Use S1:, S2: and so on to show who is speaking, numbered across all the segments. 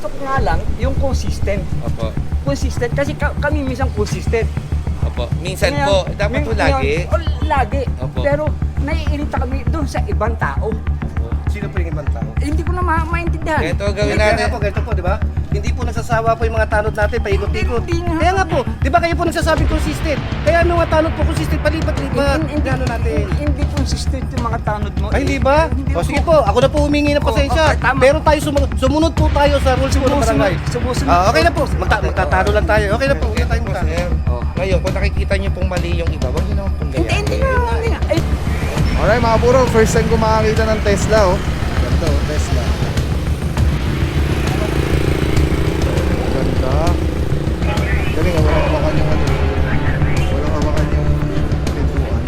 S1: gusto ko nga lang yung consistent.
S2: Opo.
S1: Consistent kasi kami minsan consistent.
S2: Opo. Minsan
S1: Ngayon,
S2: po, dapat po lagi.
S1: Lagi.
S2: Opo.
S1: Pero naiirita kami doon sa ibang tao.
S3: Sino po yung ibang tao?
S1: Hindi ko na maintindihan.
S2: Ito gawin
S3: Kaya
S2: natin.
S3: nga po, ganito po, di ba? Hindi po nagsasawa po yung mga tanod natin, paikot-ikot.
S1: Hindi nga.
S3: Kaya nga po, di ba kayo po nagsasabi consistent? Kaya yung mga tanod po consistent, palipat-lipat. Gano'n natin.
S1: Hindi consistent yung mga tanod mo.
S3: Ay, hindi ba?
S1: Hindi
S3: O sige po, ako na po humingi ng pasensya.
S1: okay, tama.
S3: Pero tayo sumunod po tayo sa rules po ng barangay.
S1: Sumusunod.
S3: Okay na po, magtatalo lang tayo. Okay na po, huwag na tayo
S2: Po,
S3: magtatalo.
S2: sir. Ngayon, kung nakikita niyo pong mali yung iba, huwag niyo naman pong
S1: Hindi
S2: gayahin.
S1: nga. Ay,
S4: Alright mga buro, first time ko makakita ng Tesla oh. Ganda oh, Tesla. Ganda. Galing ah, walang hawakan yung ano. Walang hawakan yung pintuan.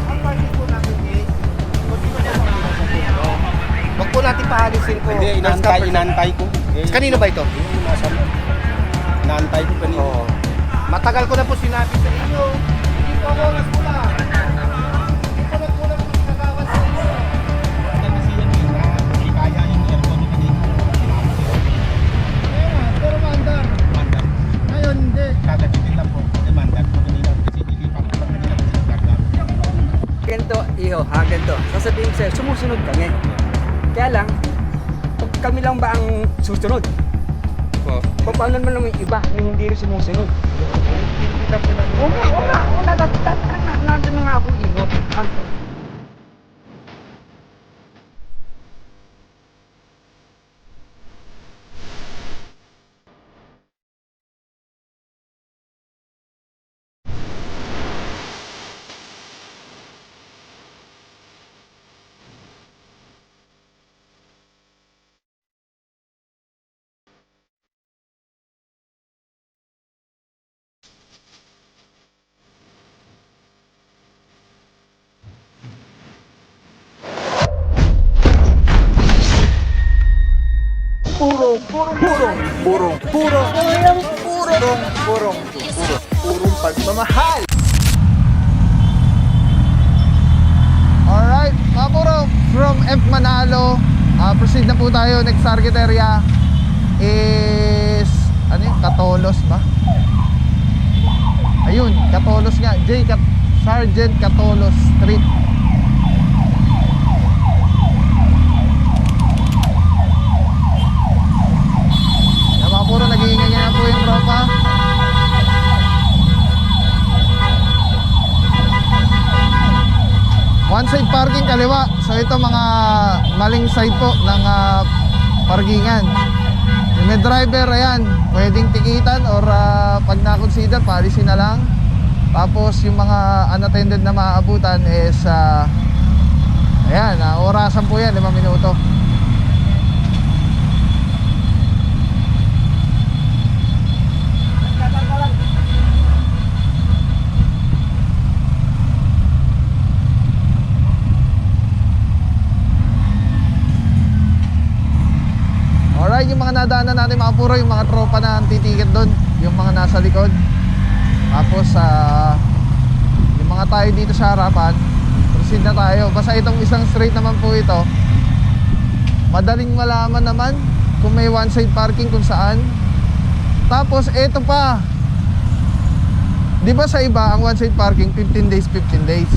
S3: Ang parking po natin eh, wag po natin paalisin po.
S5: Hindi, inantay ko.
S3: Kanino ba ito?
S5: Inaantay ko kanina.
S3: Oo. Matagal ko na po sinabi sa inyo. Hindi po ako nagmula. Hindi po nagmula po sinagawan sa inyo.
S5: Kasi yan eh, na hindi kaya yung aircon yung kanina.
S4: Pero mandar.
S5: Mandar.
S4: Ngayon hindi.
S5: Kagachitin lang po. Kasi mandar po kanina. Kasi ilipat ko lang kanina kasi gagawin.
S1: ganito, ganito. Sasabihin sa'yo, sumusunod kami. Kaya lang, pag kami lang ba ang susunod?
S2: Opo.
S1: Paano naman lang yung iba na hindi rin sumusunod? Oo nga. Nandun na nga ako ingot.
S4: Purong pagmamahal. Alright, mga buro, from F Manalo, proceed na po tayo. Next target area is ano yun? Catolos ba? Ayun, Catolos nga. Sergeant Catolos Street. Yan mga puro, nag-iingay na po yung tropa. One side parking kaliwa. So ito mga maling side po ng parkingan. Yung may driver, ayan, pwedeng tikitan or pag na-consider, paalisin na lang. Tapos yung mga unattended na maaabutan is ayan, orasan po yan, 5 minuto. Alright, yung mga nadaanan natin mga puro, yung mga tropa na titiket doon, yung mga nasa likod. Tapos yung mga tayo dito sa harapan, proceed na tayo. Basta itong isang straight naman po ito, madaling malaman naman kung may one side parking kung saan. Tapos ito pa, di ba sa iba ang one side parking 15 days, 15 days.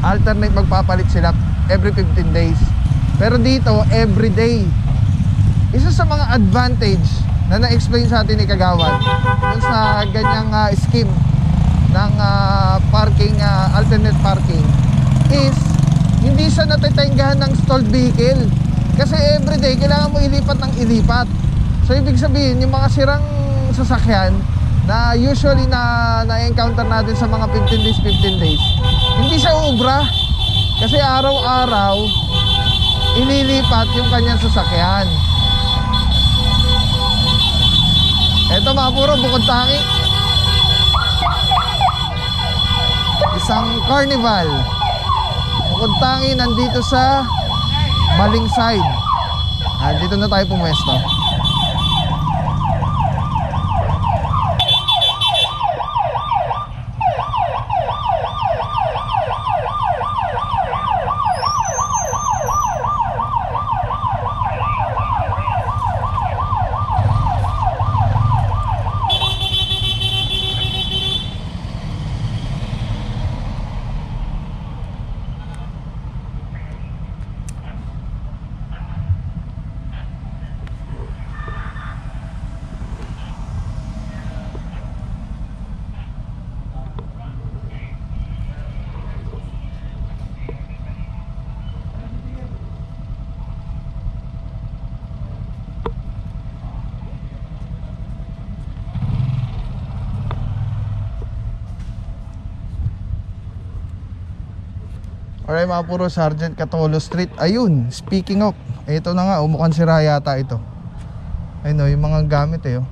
S4: Alternate magpapalit sila every 15 days. Pero dito, everyday. Isa sa mga advantage na na-explain sa atin ni Kagawad dun sa ganyang scheme ng parking, alternate parking, is hindi siya natitenggahan ng stalled vehicle. Kasi everyday, kailangan mo ilipat ng ilipat. So, ibig sabihin, yung mga sirang sasakyan na usually na-encounter natin sa mga 15 days, 15 days, hindi siya uubra. Kasi araw-araw, ililipat yung kanyang sasakyan. Eto mga puro, bukod tangi. Isang carnival. Bukod tangi nandito sa maling side. Dito na tayo pumwesto. Alright mga puro, Sergeant Catolo Street. Ayun, speaking of, ito na nga, mukhang sira yata ito. Ayun o, yung mga gamit eh. Oh.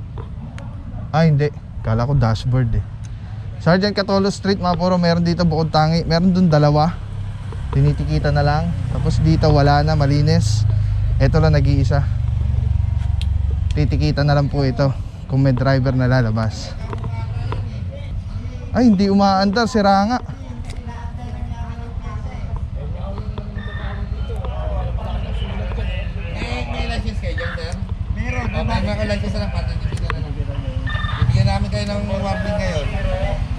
S4: Ah, hindi. Kala ko dashboard eh. Sergeant Catolo Street mga puro, meron dito bukod tangi. Meron dun dalawa. Tinitikita na lang. Tapos dito wala na, malinis. Ito lang nag-iisa. Titikita na lang po ito kung may driver na lalabas. Ay, hindi umaandar, sira nga.
S2: May license kayo dyan, sir? Meron. May license na lang, pati bibigyan namin kayo ng warning ngayon.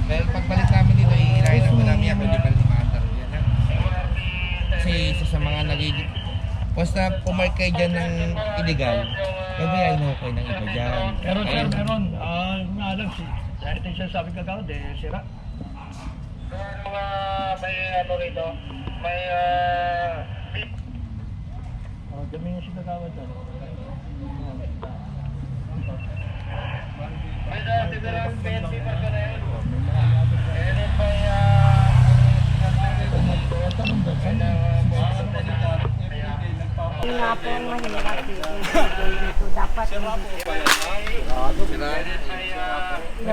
S2: Pero pagbalik namin dito, iilahin lang po namin yan kung hindi pa rin maandar. Yan lang. Kasi isa sa mga nagiging... Basta pumark kayo dyan ng illegal, gabiyahin mo kayo ng iba dyan.
S6: Meron sir, meron. Nga alam si, dahil ito yung sinasabi kagawad eh, sira. May ano rito, may dami yung si kagawad doon. May dati na lang PNP pa ka na yun. Meron may
S7: Yung nga po ang mahirap dito. Dapat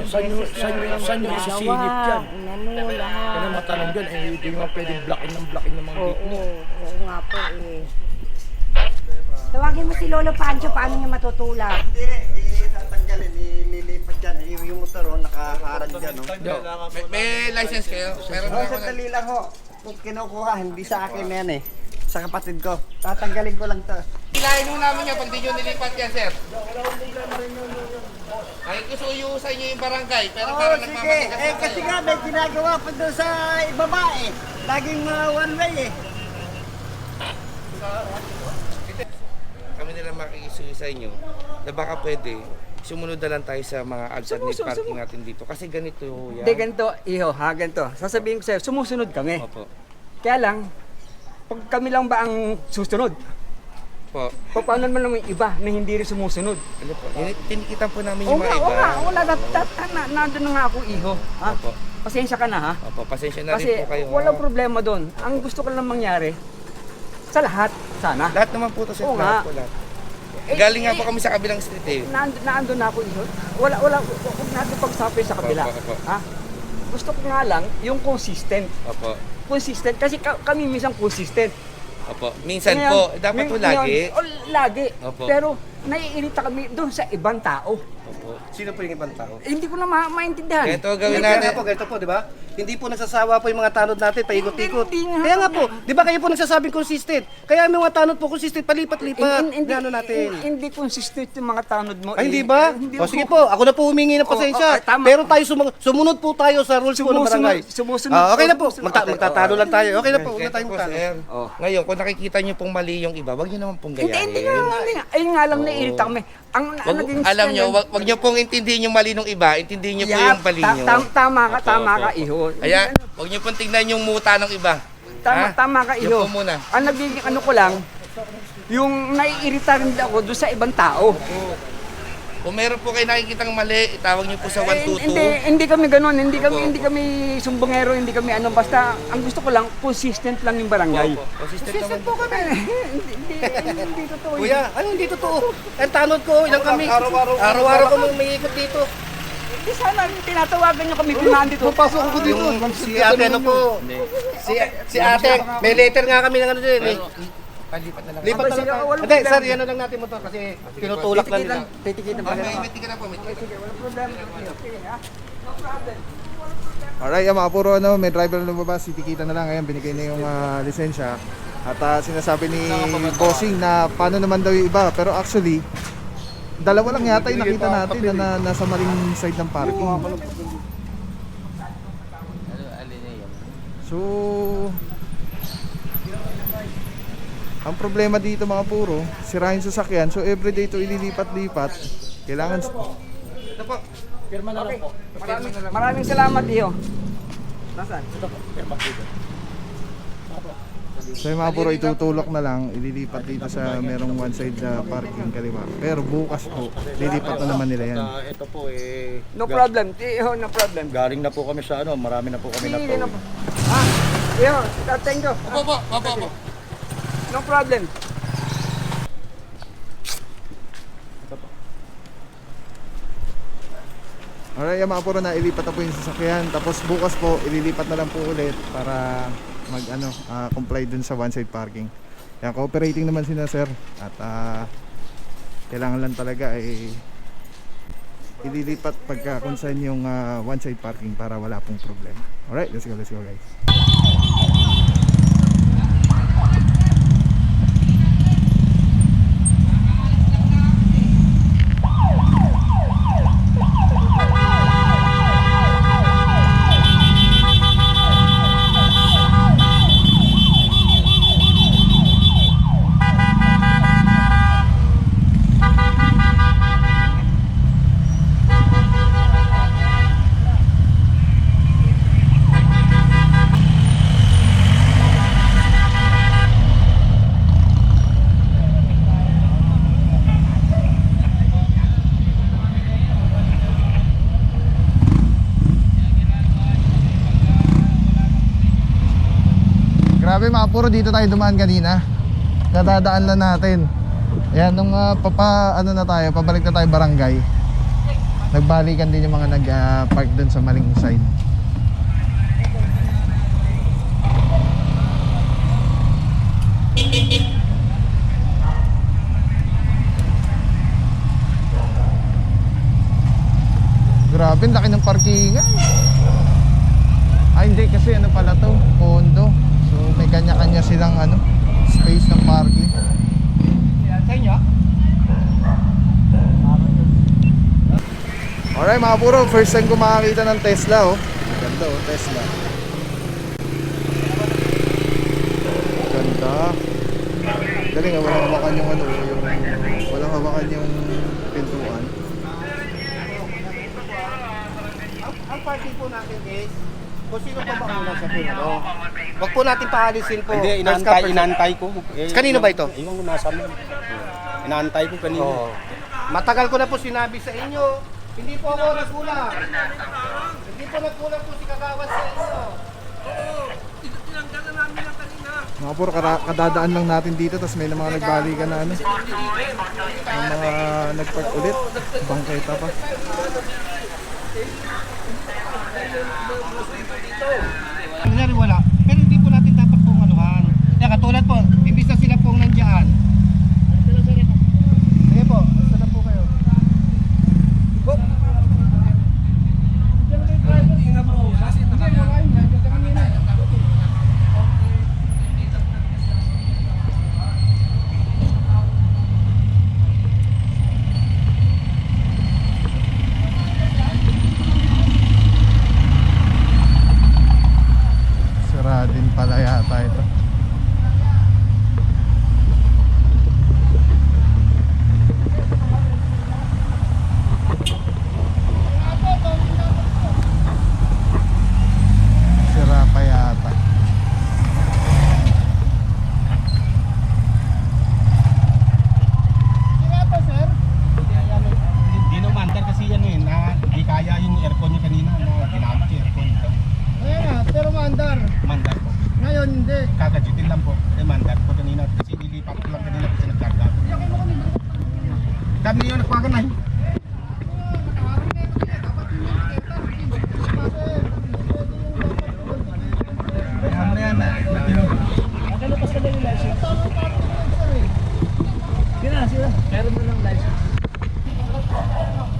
S6: Saan yung isisingit yan?
S7: Ano, lahat.
S6: Kaya matanong dyan, eh, hindi nga pwedeng blocking ng mga gate mo.
S7: Oo nga po eh. Tawagin mo si Lolo Pancho, paano niya matutulak?
S3: Tatanggalin, ililipat dyan. Yung motor, nakaharang dyan.
S2: May license kayo? Meron
S3: Oh, sandali lang ho. Kung kinukuha, hindi sa akin yan eh. Sa kapatid ko. Tatanggalin ko lang to.
S2: Ilahin mo namin yan pag di nyo nilipat yan, sir. Ay, kusuyo sa inyo yung barangay, pero
S3: Oo,
S2: parang
S3: sige.
S2: nagmamatigas na
S3: Kasi
S2: kayo.
S3: nga may ginagawa pa doon sa ibaba eh. Laging one way eh.
S2: Kami nila makikisuyo sa inyo na baka pwede sumunod na lang tayo sa mga alternate parking natin dito. Kasi ganito yan.
S1: Hindi, ganito, iho, ha, ganito. Sasabihin ko sa'yo, sumusunod kami.
S2: Opo.
S1: Kaya lang, pag kami lang ba ang susunod?
S2: Po.
S1: Paano naman naman yung iba na hindi rin sumusunod?
S2: Ano po? Tinikitan po namin
S1: Oo
S2: yung mga
S1: nga,
S2: iba.
S1: oo nga, wala, nandun na nga ako, iho. Ha?
S2: Opo.
S1: Pasensya ka na, ha?
S2: Opo, pasensya na
S1: Kasi
S2: rin po kayo.
S1: walang problema doon. Ang gusto ko lang mangyari, sa lahat, sana.
S2: Lahat naman po to, sir.
S1: Oo
S2: Lahat
S1: nga.
S2: po, lahat.
S1: Eh,
S2: Galing nga
S1: eh,
S2: po kami sa kabilang street eh.
S1: Naandun na ako, iho. Huwag natin pagsapin sa kabila.
S2: Opo, opo.
S1: Ha? Gusto ko nga lang, yung consistent.
S2: Opo.
S1: Consistent, kasi kami minsan consistent.
S2: Opo. Minsan
S1: Ngayon,
S2: po, dapat po lagi.
S1: Lagi.
S2: Opo.
S1: Pero naiirita kami doon sa ibang tao.
S2: Opo.
S3: Sino po yung ibang tao?
S1: Hindi ko na maintindihan.
S2: Ito gawin natin.
S3: Ganito po, di ba? Hindi po nagsasawa po yung mga tanod natin, paikot-ikot.
S1: Hindi nga.
S3: Kaya nga po, di ba kayo po nagsasabing consistent? Kaya yung mga tanod po consistent, palipat-lipat. Ano natin?
S1: Hindi consistent yung mga tanod mo.
S3: Ay, hindi ba? O sige po, ako na po humingi ng pasensya.
S1: tama.
S3: Pero tayo sumunod po tayo sa rules po ng barangay.
S1: Sumusunod.
S3: Okay na po,
S1: Sumusunod.
S3: magtatalo lang tayo. Okay na po, huwag na
S2: Ganito
S3: tayong
S2: po,
S3: talo.
S2: sir.
S1: Oh.
S2: Ngayon, kung nakikita niyo pong mali yung iba, wag niyo naman pong
S1: Hindi,
S2: gayahin.
S1: hindi nga. Ayun nga lang naiirita kami. Ang naging
S2: Alam niyo,
S1: stand-
S2: wag niyo pong intindihin yung mali ng iba, intindihin niyo po
S1: Yeah,
S2: yung mali niyo.
S1: Tama ka,
S2: Opo,
S1: tama
S2: opo,
S1: ka,
S2: opo.
S1: iho.
S2: Kaya, wag niyo pong tingnan yung muta ng iba. Ha?
S1: Tama ka,
S2: Yun
S1: iho.
S2: po muna.
S1: Ang nagiging ano ko lang, yung naiirita rin ako doon sa ibang tao.
S2: Kung meron po kayo nakikitang mali, itawag niyo po sa
S1: Eh,
S2: 122.
S1: hindi kami ganoon, hindi
S2: Opo,
S1: kami sumbongero, hindi kami ano, basta ang gusto ko lang consistent lang yung barangay.
S2: Opo, consistent naman.
S1: po kami. hindi totoo. yun.
S3: Kuya, ano hindi totoo? Ang tanod ko, ilang kami. Araw-araw ko may ikot dito.
S1: Hindi sana tinatawagan niyo kami kung nandito.
S3: Papasok ako dito. Si ate ano po? Si ate, may letter nga kami ng ano din eh.
S2: Palipat na lang.
S3: Lipat na lang tayo.
S1: Walang
S3: Hindi,
S1: problema.
S3: sir, yan na lang natin mo to kasi tinutulak lang nila.
S1: Titikitan pa
S2: May
S1: ganun.
S2: may tika na po, may tika.
S1: Walang problema. Sige, ha? No problem.
S4: Alright, yung mga puro ano, may driver na lumabas, titikita na lang. Ayan, binigay na yung lisensya. At sinasabi ni Bossing na paano naman daw yung iba. Pero actually, dalawa lang yata yung nakita natin na nasa maling side ng parking. So, ang problema dito mga puro, sirahin sasakyan. So everyday ito ililipat-lipat. Kailangan
S2: Ito po.
S1: Maraming salamat, Iyo. Nasaan?
S4: So yung mga puro itutulak na lang, ililipat dito sa merong one side na parking kaliwa. Pero bukas po, lilipat na naman nila yan.
S5: Ito po eh.
S1: No problem. Iyo, no problem.
S5: Galing na po kami sa ano, marami na po kami na
S1: Sige,
S5: po.
S1: no. Ha? Iyo, thank you.
S2: Opo.
S1: No problem.
S4: Alright, mga puro na ilipat na po yung sasakyan. Tapos bukas po, ililipat na lang po ulit para comply dun sa one side parking. Yan, cooperating naman sila sir. At kailangan lang talaga ay ililipat pagka kung saan yung one side parking para wala pong problema. Alright, let's go guys. Grabe mga puro, dito tayo dumaan kanina. Nadadaan lang natin. Ayan, nung pabalik na tayo barangay. Nagbalikan din yung mga nag-park dun sa maling side. Grabe, ang laki ng parkingan. Ay hindi, kasi ano pala to, condo. So may kanya-kanya silang space ng parking.
S3: Sa inyo?
S4: Alright mga puro, first time ko makakita ng Tesla Ganda Tesla. Ganda. Galing walang hawakan yung walang hawakan yung pintuan.
S3: Ang party po natin guys, kung sino pa mauna sa puno. Wag po natin paalisin po.
S5: Hindi,
S3: First come, first
S5: inantay ko.
S3: Kanino ba ito?
S5: Iwan ko nasa mo. Inaantay ko kanina.
S3: Oo. Matagal ko na po sinabi sa inyo, hindi po ako nagkulang. Hindi po nagkulang po si Kagawas sa inyo.
S4: Mga puro, kadadaan lang natin dito. Tapos may mga nagbalikan na may mga nagpark ulit. Bangketa pa.
S3: Nangyari wala. Pero hindi po natin dapat pong anuhan. Kaya katulad po, imbis na sila pong nandiyan. Sige po, saan na po kayo?
S4: Sira din pala yata ito. Sira pa yata.
S5: Hindi no mandar kasi yan hindi kaya yung aircon niya kanina na ginamit yung aircon.
S3: Pero maandar.
S5: Mandar po.
S3: Ngayon hindi.
S5: Kakajutin lang po. Mandar po kanina kasi nilipat ko lang kanina kasi nagkarga po. Dami niyo nagpagan na.
S6: Meron mo ng license.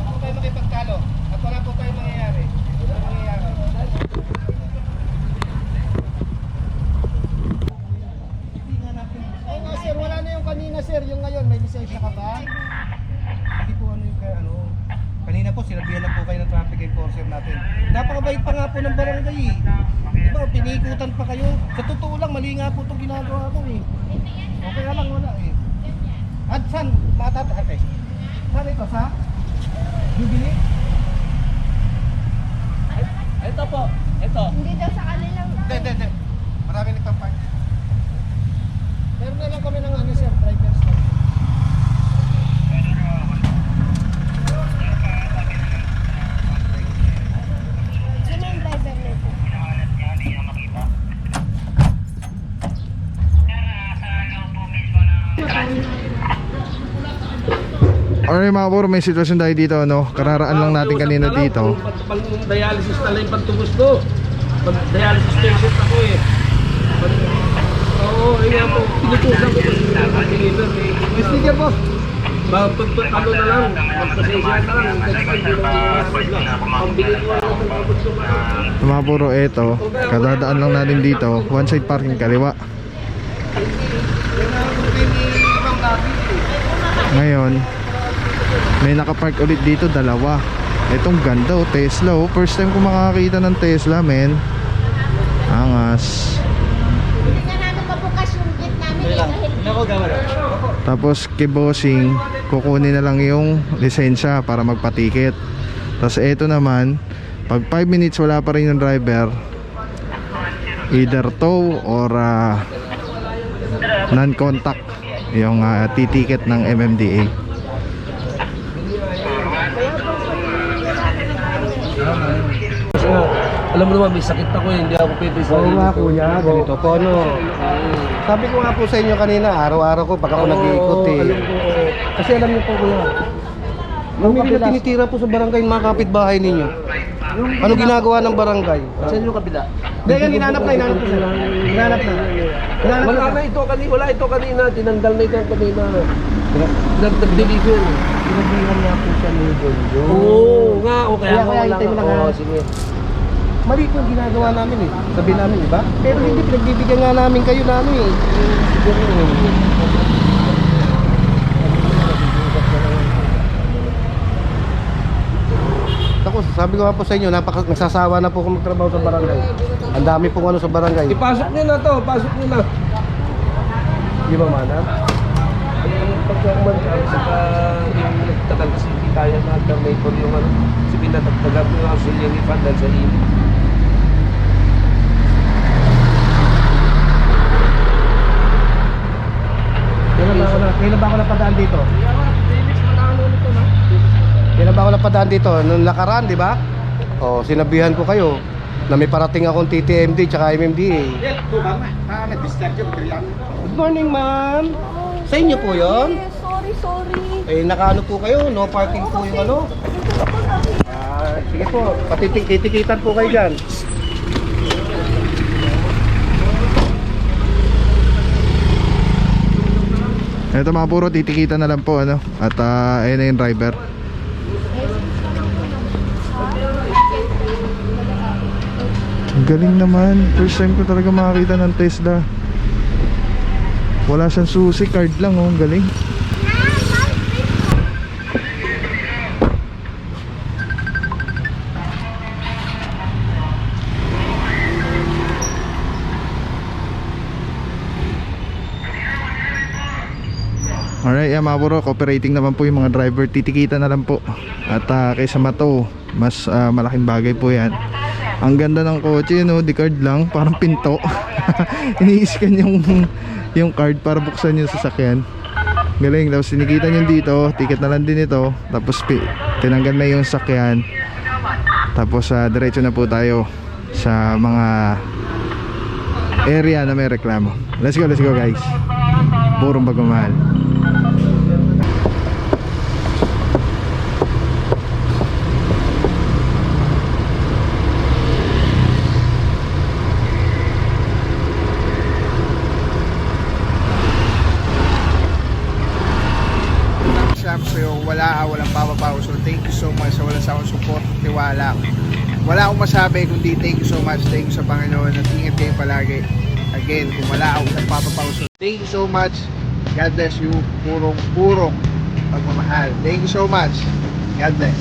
S3: Ako tayo makipagkalo. At wala po tayo mangyayari. Oo nga sir, wala na yung kanina sir. Yung ngayon, may lisensya ka ba?
S2: Hindi po yung kaya kanina po sinabihan na po kayo ng traffic enforcer natin.
S3: Napakabait pa nga po ng barangay eh. Diba, pinikutan pa kayo. Sa totoo lang, mali nga po itong ginagawa ko eh. Okay nga lang, wala eh. At saan? Matatate. Saan ito? Sa? Bibili?
S6: Ito po, ito.
S7: Hindi daw sa kanilang...
S3: Hindi. Marami nagpapark. Meron na lang kami ng sir, driver's license.
S7: Sino yung driver nito?
S4: Alright mga puro, may sitwasyon tayo dito, ano? Kararaan lang natin kanina dito.
S6: Pag dialysis na lang yung pantubos ko. Pag dialysis patient ako eh. Oo, yun po. Pinutusan ko kasi deliver. May sticker po. Ano na lang, magpasensya na lang. Pambili ko lang ng abot ko pa.
S4: Mga puro, eto, kadadaan lang natin dito, one side parking kaliwa. Ngayon, may nakapark ulit dito, dalawa. Itong ganda, oh, Tesla, oh. First time ko makakita ng Tesla, men. Angas.
S8: Hindi ka namin mabukas yung gate namin dahil
S4: Tapos kay bossing, kukunin na lang yung lisensya para magpa-ticket. Tapos eto naman, pag 5 minutes wala pa rin yung driver, either tow or non-contact yung titicket ng MMDA.
S6: Alam mo naman, may sakit ako eh. Hindi ako pwede sa
S3: Oo nga kuya, ganito po no. Sabi ko nga po sa inyo kanina, araw-araw ko pag ako nag-iikot eh. Kasi alam niyo po kuya, mamili na tinitira po sa barangay yung mga kapitbahay ninyo. Ano ginagawa ng barangay?
S6: Saan yung kabila?
S3: Hindi, yan hinanap na po sir. Hinanap na.
S6: Wala na ito kanina. Wala ito kanina. Tinanggal na ito kanina. Nag-deliver.
S3: Pinabihan niya po siya ni Jonjo.
S6: Oo nga. O kaya
S3: Kaya
S6: wala.
S3: hintay mo lang,
S6: Oo,
S3: ha?
S6: sige.
S3: Mali po yung ginagawa namin eh. Sabi namin, di ba? Pero hindi, pinagbibigyan nga namin kayo namin eh. Ako, sabi ko nga po sa inyo, nagsasawa na po kung magtrabaho sa barangay. Ang dami pong ano sa barangay.
S6: Ipasok nyo na to. Pasok nyo na.
S3: Di ba, Manang?
S6: Yung pagkakumantaan saka yung nagtagal kasi hindi kaya na may po yung ano. Kasi pinatagtagal ko yung auxiliary fund dahil sa init.
S3: Kailan ba ako napadaan dito? Kailan ba ako napadaan dito? Nung nakaraan, di ba? Oh, sinabihan ko kayo na may parating akong TTMD tsaka MMDA. Good morning, ma'am. Sa inyo po yon?
S8: sorry.
S3: Eh, nakaano po kayo? No parking po yung ano? Sige po, titikitan po kayo dyan.
S4: Ito mga puro, titikitan na lang po, ano? At ayun na yung driver. Ang galing naman. First time ko talaga makakita ng Tesla. Wala siyang susi, card lang, oh. Ang galing. Alright, yeah, mga puro, cooperating naman po yung mga driver. Titikita na lang po. At kaysa mato, mas malaking bagay po yan. Ang ganda ng kotse, no? Di card lang, parang pinto. Ini-scan yung card para buksan yung sasakyan. Galing, tapos tinikita nyo dito, ticket na lang din ito. Tapos tinanggal na yung sasakyan. Tapos diretso na po tayo sa mga area na may reklamo. Let's go guys. Purong pagmamahal.
S9: So walang papapaw. So thank you so much sa walang sa akong support, tiwala. Wala akong masabi kundi thank you so much. Thank you sa Panginoon at ingat kayo palagi. Again, kung wala akong papapaw. So thank you so much. God bless you. Purong pagmamahal. Thank you so much. God bless.